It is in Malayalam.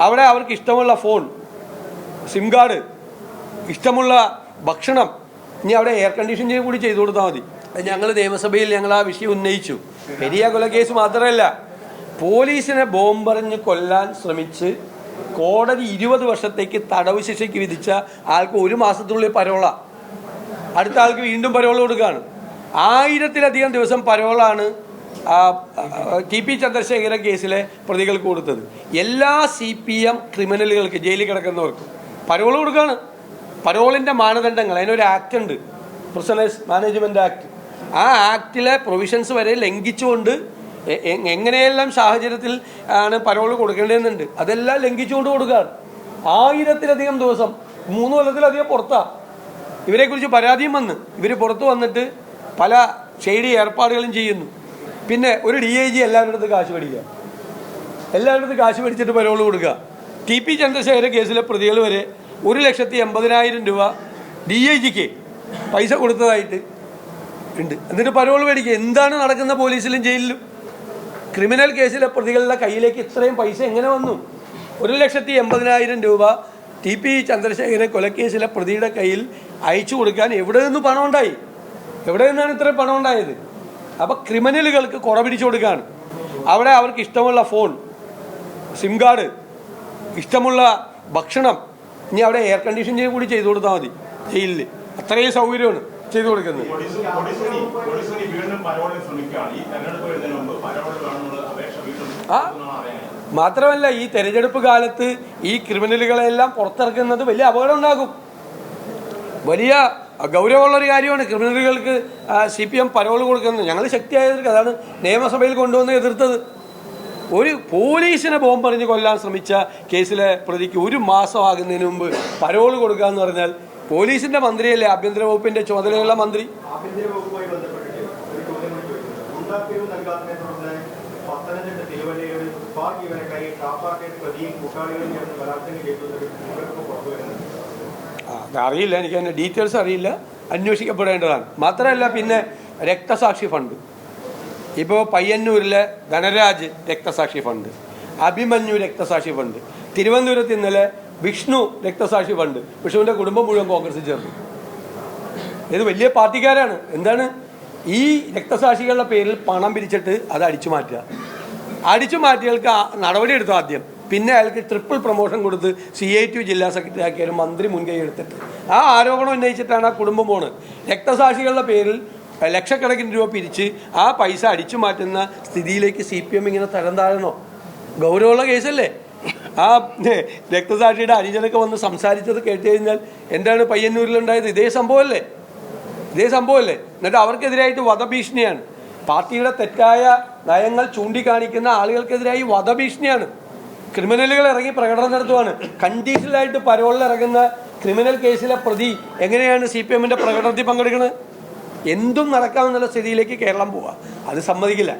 അവിടെ അവർക്ക് ഇഷ്ടമുള്ള ഫോൺ, സിം കാർഡ്, ഇഷ്ടമുള്ള ഭക്ഷണം, ഇനി അവിടെ എയർ കണ്ടീഷൻ കൂടി ചെയ്തു കൊടുത്താൽ മതി. ഞങ്ങൾ നിയമസഭയിൽ ഞങ്ങൾ ആ വിഷയം ഉന്നയിച്ചു. പെരിയ കൊലക്കേസ് മാത്രമല്ല, പോലീസിനെ ബോംബെറിഞ്ഞ് കൊല്ലാൻ ശ്രമിച്ച് കോടതി 20 വർഷത്തേക്ക് തടവ് ശിക്ഷയ്ക്ക് വിധിച്ച ആൾക്ക് 1 മാസത്തിനുള്ളിൽ പരോള, അടുത്ത ആൾക്ക് വീണ്ടും പരോൾ കൊടുക്കുകയാണ്. 1000-ലധികം ദിവസം പരോളാണ് TP ചന്ദ്രശേഖരൻ കേസിലെ പ്രതികൾക്ക് കൊടുത്തത്. എല്ലാ CPM ക്രിമിനലുകൾക്ക്, ജയിലിൽ കിടക്കുന്നവർക്കും പരോൾ കൊടുക്കുകയാണ്. പരോളിൻ്റെ മാനദണ്ഡങ്ങൾ, അതിനൊരു ആക്ട് ഉണ്ട്, പ്രിസണേഴ്സ് മാനേജ്മെൻറ്റ് ആക്ട്. ആ ആക്ടിലെ പ്രൊവിഷൻസ് വരെ ലംഘിച്ചുകൊണ്ട് എങ്ങനെയെല്ലാം സാഹചര്യത്തിൽ ആണ് പരോൾ കൊടുക്കേണ്ടതെന്നുണ്ട്, അതെല്ലാം ലംഘിച്ചുകൊണ്ട് കൊടുക്കുകയാണ്. 1000-ലധികം ദിവസം, 3 കൊല്ലത്തിലധികം പുറത്താണ്. ഇവരെക്കുറിച്ച് പരാതിയും വന്ന് ഇവർ പുറത്തു വന്നിട്ട് പല ഷെയ്ഡി ഏർപ്പാടുകളും ചെയ്യുന്നു. പിന്നെ ഒരു DIG എല്ലാവരുടെ അടുത്ത് കാശ് മേടിക്കുക, എല്ലാവരുടെ അടുത്ത് കാശ് മേടിച്ചിട്ട് പരോൾ കൊടുക്കുക. TP ചന്ദ്രശേഖര കേസിലെ പ്രതികൾ വരെ 1,80,000 രൂപ DIGക്ക് പൈസ കൊടുത്തതായിട്ട് ഉണ്ട്. എന്നിട്ട് പരോൾ മേടിക്കുക. എന്താണ് നടക്കുന്ന പോലീസിലും ജയിലിലും? ക്രിമിനൽ കേസിലെ പ്രതികളുടെ കയ്യിലേക്ക് ഇത്രയും പൈസ എങ്ങനെ വന്നു? 1,80,000 രൂപ TP ചന്ദ്രശേഖരൻ കൊലക്കേസിലെ പ്രതിയുടെ കയ്യിൽ അയച്ചു കൊടുക്കാൻ എവിടെ നിന്ന് പണം ഉണ്ടായി? എവിടെ നിന്നാണ് ഇത്രയും പണം ഉണ്ടായത്? അപ്പോൾ ക്രിമിനലുകൾക്ക് കുട പിടിച്ചു കൊടുക്കുകയാണ്. അവിടെ അവർക്ക് ഇഷ്ടമുള്ള ഫോൺ, സിം കാർഡ്, ഇഷ്ടമുള്ള ഭക്ഷണം, ഇനി അവിടെ എയർ കണ്ടീഷൻ കൂടി ചെയ്തു കൊടുത്താൽ മതി. ജയിലിൽ അത്രയും സൗകര്യമാണ് ചെയ്തു കൊടുക്കുന്നത്. മാത്രമല്ല, ഈ തെരഞ്ഞെടുപ്പ് കാലത്ത് ഈ ക്രിമിനലുകളെല്ലാം പുറത്തിറക്കുന്നത് വലിയ അപകടം ഉണ്ടാകും. വലിയ ഗൗരവമുള്ളൊരു കാര്യമാണ് ക്രിമിനലുകൾക്ക് CPM പരോൾ കൊടുക്കുന്നത്. ഞങ്ങൾ ശക്തിയായത് അതാണ് നിയമസഭയിൽ കൊണ്ടുവന്ന് എതിർത്തത്. ഒരു പോലീസിനെ ബോംബെറിഞ്ഞ് കൊല്ലാൻ ശ്രമിച്ച കേസിലെ പ്രതിക്ക് 1 മാസമാകുന്നതിന് മുമ്പ് പരോൾ കൊടുക്കുക എന്ന് പറഞ്ഞാൽ, പോലീസിന്റെ മന്ത്രിയല്ലേ, ആഭ്യന്തര വകുപ്പിന്റെ ചുമതലയുള്ള മന്ത്രി. അറിയില്ല, എനിക്ക് അതിൻ്റെ ഡീറ്റെയിൽസ് അറിയില്ല, അന്വേഷിക്കപ്പെടേണ്ടതാണ്. മാത്രമല്ല, പിന്നെ രക്തസാക്ഷി ഫണ്ട്, ഇപ്പോൾ പയ്യന്നൂരിലെ ധനരാജ് രക്തസാക്ഷി ഫണ്ട്, അഭിമന്യു രക്തസാക്ഷി ഫണ്ട്, തിരുവനന്തപുരത്ത് ഇന്നലെ വിഷ്ണു രക്തസാക്ഷി ഫണ്ട്. വിഷ്ണുവിൻ്റെ കുടുംബം മുഴുവൻ കോൺഗ്രസിൽ ചേർന്നു. ഇത് വലിയ പാർട്ടിക്കാരാണ്. എന്താണ് ഈ രക്തസാക്ഷികളുടെ പേരിൽ പണം പിരിച്ചിട്ട് അത് അടിച്ചു മാറ്റുക? അടിച്ചു മാറ്റിയയാൾക്ക് നടപടി എടുത്തു ആദ്യം, പിന്നെ അയാൾക്ക് ട്രിപ്പിൾ പ്രൊമോഷൻ കൊടുത്ത് CITU ജില്ലാ സെക്രട്ടറി ആക്കിയാലും മന്ത്രി മുൻകൈ എടുത്തിട്ട് ആ ആരോപണം ഉന്നയിച്ചിട്ടാണ് ആ കുടുംബം പോണത്. രക്തസാക്ഷികളുടെ പേരിൽ ലക്ഷക്കണക്കിന് രൂപ പിരിച്ച് ആ പൈസ അടിച്ചു മാറ്റുന്ന സ്ഥിതിയിലേക്ക് CPM ഇങ്ങനെ തരം താഴണോ? ഗൗരവമുള്ള കേസല്ലേ. ആ രക്തസാക്ഷിയുടെ അനുജനൊക്കെ വന്ന് സംസാരിച്ചത് കേട്ട് കഴിഞ്ഞാൽ എന്താണ് പയ്യന്നൂരിലുണ്ടായത്? ഇതേ സംഭവമല്ലേ. എന്നിട്ട് അവർക്കെതിരായിട്ട് വധഭീഷണിയാണ്. പാർട്ടിയുടെ തെറ്റായ നയങ്ങൾ ചൂണ്ടിക്കാണിക്കുന്ന ആളുകൾക്കെതിരായി വധഭീഷണിയാണ്. ക്രിമിനലുകൾ ഇറങ്ങി പ്രകടനം നടത്തുവാണ്. കണ്ടീഷണലായിട്ട് പരോളിൽ ഇറങ്ങുന്ന ക്രിമിനൽ കേസിലെ പ്രതി എങ്ങനെയാണ് CPMന്റെ പ്രകടനത്തിൽ പങ്കെടുക്കുന്നത്? എന്തും നടക്കാമെന്നുള്ള സ്ഥിതിയിലേക്ക് കേരളം പോവുക. അത് സമ്മതിക്കില്ല.